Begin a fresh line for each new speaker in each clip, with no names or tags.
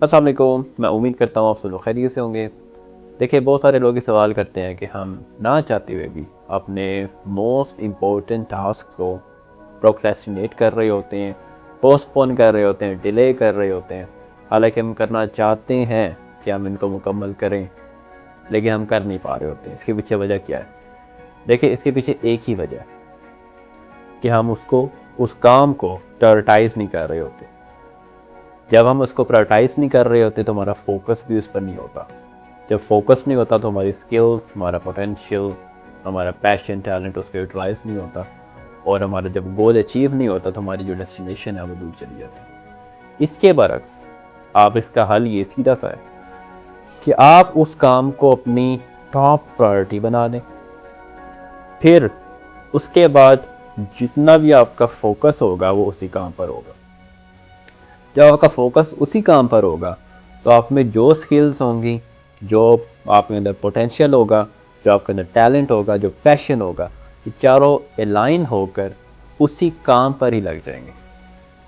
अस्सलाम वालेकुम। मैं उम्मीद करता हूँ आप सब लोग खैरियत से होंगे। देखिए, बहुत सारे लोग ये सवाल करते हैं कि हम ना चाहते हुए भी अपने मोस्ट इम्पोर्टेंट टास्क को प्रोक्रेस्टिनेट कर रहे होते हैं, पोस्टपोन कर रहे होते हैं, डिले कर रहे होते हैं। हालांकि हम करना चाहते हैं कि हम इनको मुकम्मल करें, लेकिन हम कर नहीं पा रहे होते हैं। इसके पीछे वजह क्या है? देखिए, इसके पीछे एक ही वजह है कि हम उस काम को प्रायोरिटाइज नहीं कर रहे होते। जब हम उसको प्रायोरिटाइज नहीं कर रहे होते तो हमारा फोकस भी उस पर नहीं होता। जब फोकस नहीं होता तो हमारी स्किल्स, हमारा पोटेंशियल, हमारा पैशन, टैलेंट उसको यूटिलाइज नहीं होता। और हमारा जब गोल अचीव नहीं होता तो हमारी जो डेस्टिनेशन है वो दूर चली जाती है। इसके बरक्स आप इसका हल ये सीधा सा है कि आप उस काम को अपनी टॉप प्रायोरिटी बना दें। फिर उसके बाद जितना भी आपका फोकस होगा वो उसी काम पर होगा। जब आपका फोकस उसी काम पर होगा तो आप में जो स्किल्स होंगी, जो आप में अंदर पोटेंशियल होगा, जो आपके अंदर टैलेंट होगा, जो पैशन होगा, ये चारों अलाइन होकर उसी काम पर ही लग जाएंगे।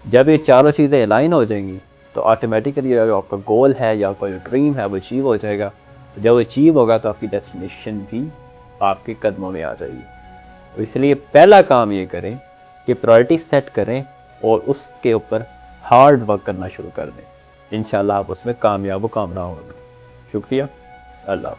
जब ये चारों चीज़ें अलाइन हो जाएंगी तो ऑटोमेटिकली जो आपका गोल है या आपका जो ड्रीम है वो अचीव हो जाएगा। जब अचीव होगा तो आपकी डेस्टिनेशन भी आपके कदमों में आ जाएगी। तो इसलिए पहला काम ये करें कि प्रायोरिटी सेट करें और उसके ऊपर हार्ड वर्क करना शुरू कर दें। इंशाल्लाह आप उसमें कामयाब होंगे। शुक्रिया। अल्लाह।